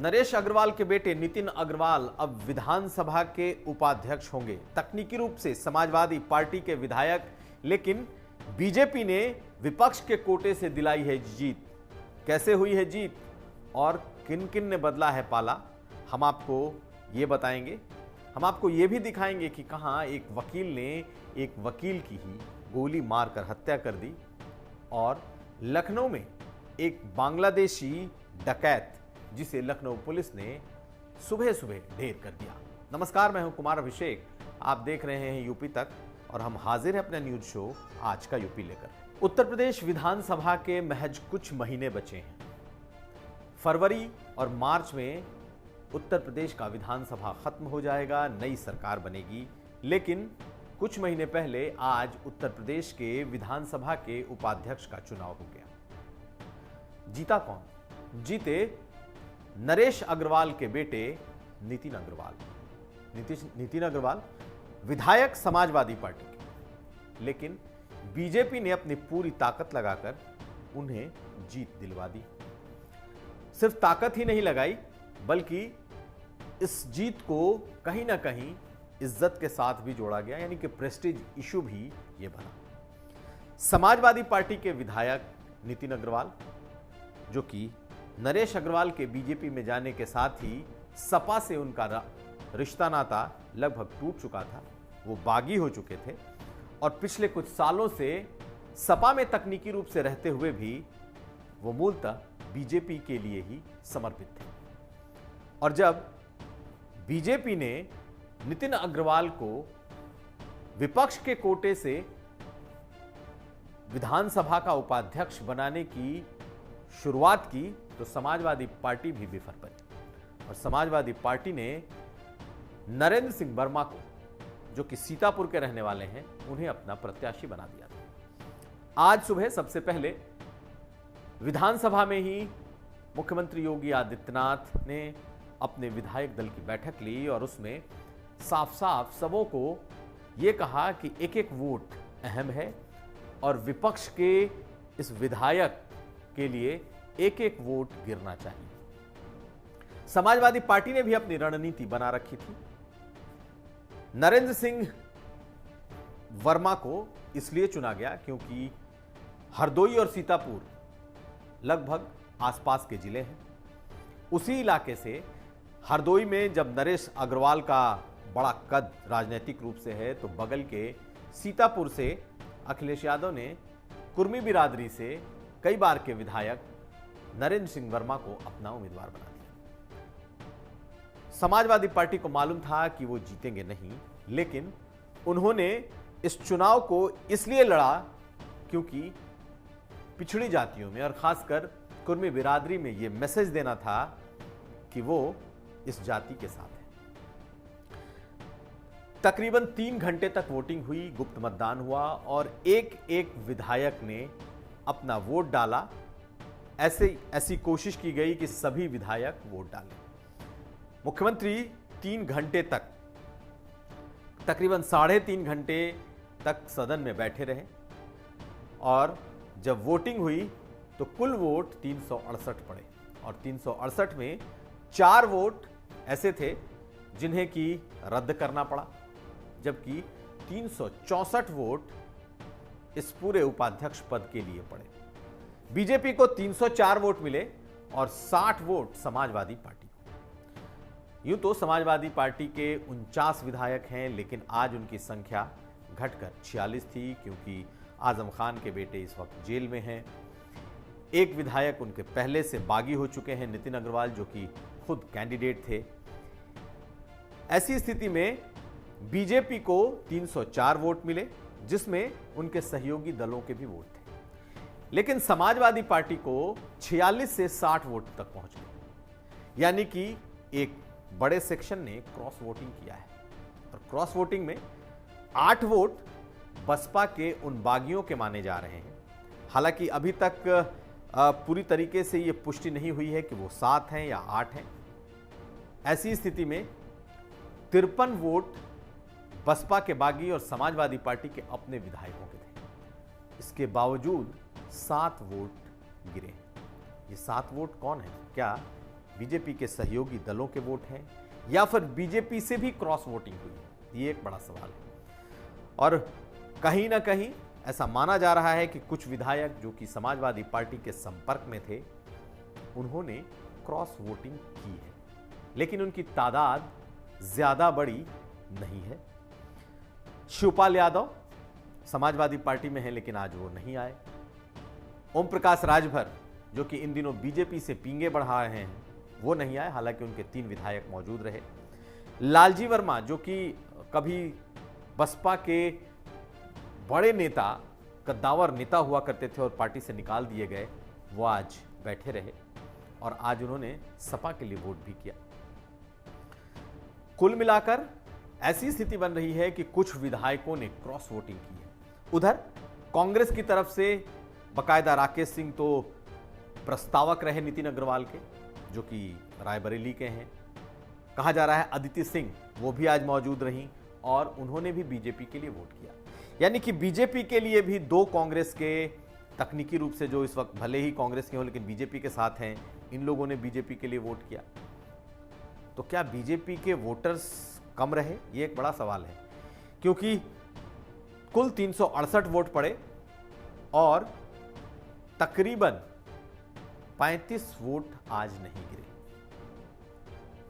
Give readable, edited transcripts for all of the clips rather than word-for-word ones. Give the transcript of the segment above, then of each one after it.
नरेश अग्रवाल के बेटे नितिन अग्रवाल अब विधानसभा के उपाध्यक्ष होंगे। तकनीकी रूप से समाजवादी पार्टी के विधायक, लेकिन बीजेपी ने विपक्ष के कोटे से दिलाई है जीत। कैसे हुई है जीत और किन किन ने बदला है पाला, हम आपको ये बताएंगे। हम आपको ये भी दिखाएंगे कि कहां एक वकील ने एक वकील की ही गोली मारकर हत्या कर दी और लखनऊ में एक बांग्लादेशी डकैत जिसे लखनऊ पुलिस ने सुबह सुबह ढेर कर दिया। नमस्कार, मैं हूं कुमार अभिषेक, आप देख रहे हैं यूपी तक और हम हाजिर हैं अपने न्यूज शो आज का यूपी लेकर। उत्तर प्रदेश विधानसभा के महज कुछ महीने बचे हैं। फरवरी और मार्च में उत्तर प्रदेश का विधानसभा खत्म हो जाएगा, नई सरकार बनेगी। लेकिन कुछ महीने पहले आज उत्तर प्रदेश के विधानसभा के उपाध्यक्ष का चुनाव हो गया। जीता कौन? जीते नरेश अग्रवाल के बेटे नितिन अग्रवाल। नितिन अग्रवाल विधायक समाजवादी पार्टी के, लेकिन बीजेपी ने अपनी पूरी ताकत लगाकर उन्हें जीत दिलवा दी। सिर्फ ताकत ही नहीं लगाई, बल्कि इस जीत को कहीं ना कहीं इज्जत के साथ भी जोड़ा गया, यानी कि प्रेस्टीज इशू भी ये बना। समाजवादी पार्टी के विधायक नितिन अग्रवाल, जो कि नरेश अग्रवाल के बीजेपी में जाने के साथ ही सपा से उनका रिश्ता नाता लगभग टूट चुका था, वो बागी हो चुके थे और पिछले कुछ सालों से सपा में तकनीकी रूप से रहते हुए भी वो मूलतः बीजेपी के लिए ही समर्पित थे। और जब बीजेपी ने नितिन अग्रवाल को विपक्ष के कोटे से विधानसभा का उपाध्यक्ष बनाने की शुरुआत की, तो समाजवादी पार्टी भी विफल पड़ी और समाजवादी पार्टी ने नरेंद्र सिंह वर्मा को, जो कि सीतापुर के रहने वाले हैं, उन्हें अपना प्रत्याशी बना दिया था। आज सुबह सबसे पहले विधानसभा में ही मुख्यमंत्री योगी आदित्यनाथ ने अपने विधायक दल की बैठक ली और उसमें साफ साफ सबों को यह कहा कि एक एक वोट अहम है और विपक्ष के इस विधायक के लिए एक एक वोट गिरना चाहिए। समाजवादी पार्टी ने भी अपनी रणनीति बना रखी थी। नरेंद्र सिंह वर्मा को इसलिए चुना गया क्योंकि हरदोई और सीतापुर लगभग आसपास के जिले हैं। उसी इलाके से हरदोई में जब नरेश अग्रवाल का बड़ा कद राजनीतिक रूप से है, तो बगल के सीतापुर से अखिलेश यादव ने कुर्मी बिरादरी से कई बार के विधायक नरेंद्र सिंह वर्मा को अपना उम्मीदवार बना दिया। समाजवादी पार्टी को मालूम था कि वो जीतेंगे नहीं, लेकिन उन्होंने इस चुनाव को इसलिए लड़ा क्योंकि पिछड़ी जातियों में और खासकर कुर्मी बिरादरी में यह मैसेज देना था कि वो इस जाति के साथ है। तकरीबन 3 घंटे तक वोटिंग हुई, गुप्त मतदान हुआ और एक एक विधायक ने अपना वोट डाला। ऐसी कोशिश की गई कि सभी विधायक वोट डालें। मुख्यमंत्री 3 घंटे तक, तकरीबन 3.5 घंटे तक सदन में बैठे रहे और जब वोटिंग हुई तो कुल वोट 368 पड़े और 368 में 4 वोट ऐसे थे जिन्हें कि रद्द करना पड़ा, जबकि 364 वोट इस पूरे उपाध्यक्ष पद के लिए पड़े। बीजेपी को 304 वोट मिले और 60 वोट समाजवादी पार्टी को। यूं तो समाजवादी पार्टी के 49 विधायक हैं, लेकिन आज उनकी संख्या घटकर 46 थी क्योंकि आजम खान के बेटे इस वक्त जेल में हैं। एक विधायक उनके पहले से बागी हो चुके हैं, नितिन अग्रवाल, जो कि खुद कैंडिडेट थे। ऐसी स्थिति में बीजेपी को 304 वोट मिले, जिसमें उनके सहयोगी दलों के भी वोट थे, लेकिन समाजवादी पार्टी को 46 से 60 वोट तक पहुंच गए, यानी कि एक बड़े सेक्शन ने क्रॉस वोटिंग किया है और क्रॉस वोटिंग में 8 वोट बसपा के उन बागियों के माने जा रहे हैं। हालांकि अभी तक पूरी तरीके से यह पुष्टि नहीं हुई है कि वो 7 हैं या 8 हैं। ऐसी स्थिति में 53 वोट बसपा के बागी और समाजवादी पार्टी के अपने विधायकों के थे। इसके बावजूद 7 वोट गिरे। ये 7 वोट कौन है? क्या बीजेपी के सहयोगी दलों के वोट हैं या फिर बीजेपी से भी क्रॉस वोटिंग हुई है, ये एक बड़ा सवाल है। और कहीं ना कहीं ऐसा माना जा रहा है कि कुछ विधायक जो कि समाजवादी पार्टी के संपर्क में थे, उन्होंने क्रॉस वोटिंग की है, लेकिन उनकी तादाद ज्यादा बड़ी नहीं है। शिवपाल यादव समाजवादी पार्टी में है, लेकिन आज वो नहीं आए। ओम प्रकाश राजभर जो कि इन दिनों बीजेपी से पींगे बढ़ा रहे हैं, वो नहीं आए, हालांकि उनके 3 विधायक मौजूद रहे। लालजी वर्मा जो कि कभी बसपा के बड़े नेता, कद्दावर नेता हुआ करते थे और पार्टी से निकाल दिए गए, वो आज बैठे रहे और आज उन्होंने सपा के लिए वोट भी किया। कुल मिलाकर ऐसी स्थिति बन रही है कि कुछ विधायकों ने क्रॉस वोटिंग की है। उधर कांग्रेस की तरफ से बकायदा राकेश सिंह तो प्रस्तावक रहे नितिन अग्रवाल के, जो कि रायबरेली के हैं। कहा जा रहा है अदिति सिंह वो भी आज मौजूद रहीं और उन्होंने भी बीजेपी के लिए वोट किया। यानी कि बीजेपी के लिए भी 2 कांग्रेस के तकनीकी रूप से जो इस वक्त भले ही कांग्रेस के हों लेकिन बीजेपी के साथ हैं, इन लोगों ने बीजेपी के लिए वोट किया। तो क्या बीजेपी के वोटर्स कम रहे? ये एक बड़ा सवाल है, क्योंकि कुल 368 वोट पड़े और तकरीबन 35 वोट आज नहीं गिरे।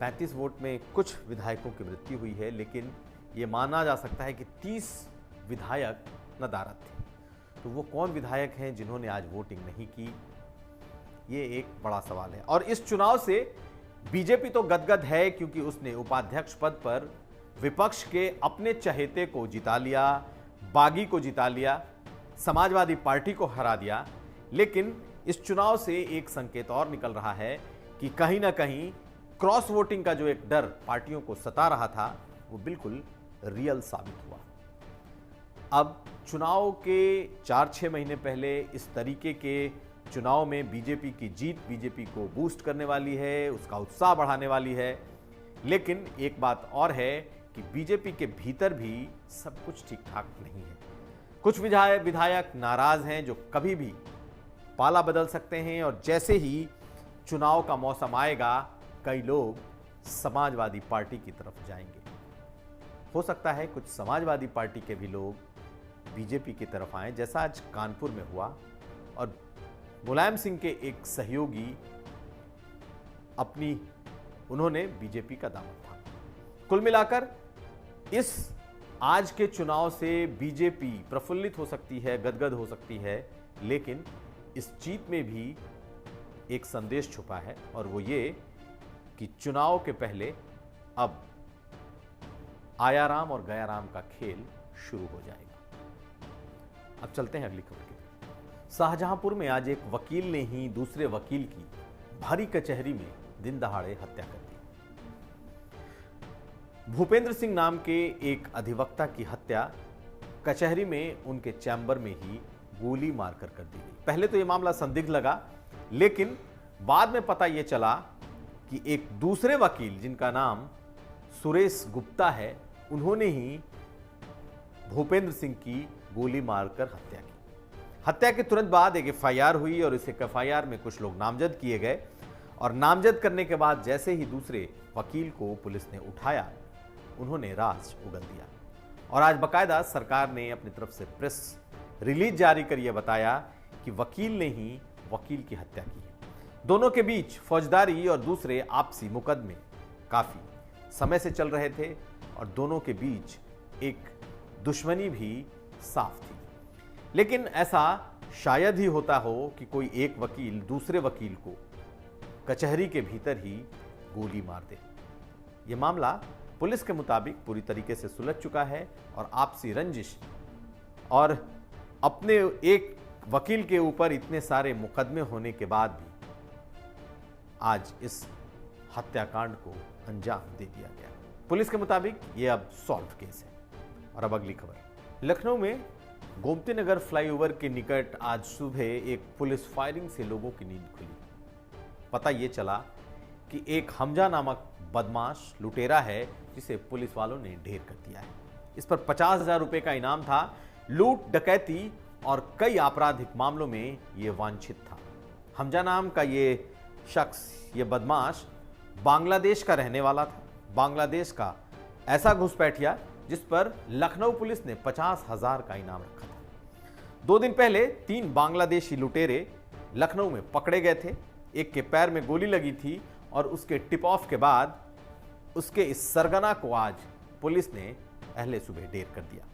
35 वोट में कुछ विधायकों की मृत्यु हुई है, लेकिन यह माना जा सकता है कि 30 विधायक नदारद थे। तो वो कौन विधायक हैं जिन्होंने आज वोटिंग नहीं की? ये एक बड़ा सवाल है। और इस चुनाव से बीजेपी तो गदगद है, क्योंकि उसने उपाध्यक्ष पद पर विपक्ष के अपने चहेते को जिता लिया, बागी को जिता लिया, समाजवादी पार्टी को हरा दिया। लेकिन इस चुनाव से एक संकेत और निकल रहा है कि कहीं ना कहीं क्रॉस वोटिंग का जो एक डर पार्टियों को सता रहा था, वो बिल्कुल रियल साबित हुआ। अब चुनाव के 4-6 महीने पहले इस तरीके के चुनाव में बीजेपी की जीत बीजेपी को बूस्ट करने वाली है, उसका उत्साह बढ़ाने वाली है। लेकिन एक बात और है कि बीजेपी के भीतर भी सब कुछ ठीक ठाक नहीं है। कुछ विधायक नाराज हैं, जो कभी भी पाला बदल सकते हैं और जैसे ही चुनाव का मौसम आएगा, कई लोग समाजवादी पार्टी की तरफ जाएंगे। हो सकता है कुछ समाजवादी पार्टी के भी लोग बीजेपी की तरफ आए, जैसा आज कानपुर में हुआ और मुलायम सिंह के एक सहयोगी उन्होंने बीजेपी का दामन थामा। कुल मिलाकर इस आज के चुनाव से बीजेपी प्रफुल्लित हो सकती है, गदगद हो सकती है, लेकिन इस जीत में भी एक संदेश छुपा है और वो ये कि चुनाव के पहले अब आयाराम और गयाराम का खेल शुरू हो जाएगा। अब चलते हैं अगली खबर की तरफ। शाहजहांपुर में आज एक वकील ने ही दूसरे वकील की भारी कचहरी में दिन दहाड़े हत्या कर दी। भूपेंद्र सिंह नाम के एक अधिवक्ता की हत्या कचहरी में उनके चैम्बर में ही गोली मारकर कर दी गई। पहले तो यह मामला संदिग्ध लगा, लेकिन बाद में पता यह चला कि एक दूसरे वकील जिनका नाम सुरेश गुप्ता है, उन्होंने ही भूपेंद्र सिंह की गोली मारकर हत्या की। हत्या के तुरंत बाद एक एफआईआर हुई और इस एफआईआर में कुछ लोग नामजद किए गए और नामजद करने के बाद जैसे ही दूसरे वकील को पुलिस ने उठाया, उन्होंने राज उगल दिया और आज बकायदा सरकार ने अपनी तरफ से प्रेस रिलीज जारी कर यह बताया कि वकील ने ही वकील की हत्या की है। दोनों के बीच फौजदारी और दूसरे आपसी मुकदमे काफी समय से चल रहे थे और दोनों के बीच एक दुश्मनी भी साफ थी। लेकिन ऐसा शायद ही होता हो कि कोई एक वकील दूसरे वकील को कचहरी के भीतर ही गोली मार दे। यह मामला पुलिस के मुताबिक पूरी तरीके से सुलझ चुका है और आपसी रंजिश और अपने एक वकील के ऊपर इतने सारे मुकदमे होने के बाद भी आज इस हत्याकांड को अंजाम दे दिया गया। पुलिस के मुताबिक यह अब सॉल्व केस है। और अब अगली खबर। लखनऊ में गोमती नगर फ्लाईओवर के निकट आज सुबह एक पुलिस फायरिंग से लोगों की नींद खुली। पता यह चला कि एक हमजा नामक बदमाश लुटेरा है, जिसे पुलिस वालों ने ढेर कर दिया है। इस पर 50,000 रुपए का इनाम था। लूट, डकैती और कई आपराधिक मामलों में यह वांछित था। हमजा नाम का ये शख्स, ये बदमाश बांग्लादेश का रहने वाला था। बांग्लादेश का ऐसा घुसपैठिया जिस पर लखनऊ पुलिस ने 50,000 का इनाम रखा था। 2 दिन पहले 3 बांग्लादेशी लुटेरे लखनऊ में पकड़े गए थे। एक के पैर में गोली लगी थी और उसके टिप ऑफ के बाद उसके इस सरगना को आज पुलिस ने अहले सुबह ढेर कर दिया।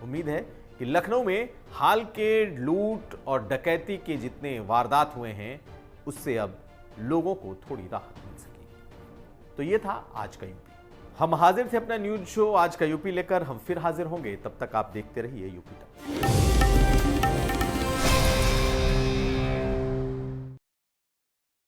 उम्मीद है कि लखनऊ में हाल के लूट और डकैती के जितने वारदात हुए हैं उससे अब लोगों को थोड़ी राहत मिल सकेगी। तो ये था आज का यूपी। हम हाजिर थे अपना न्यूज शो आज का यूपी लेकर। हम फिर हाजिर होंगे, तब तक आप देखते रहिए यूपी तक।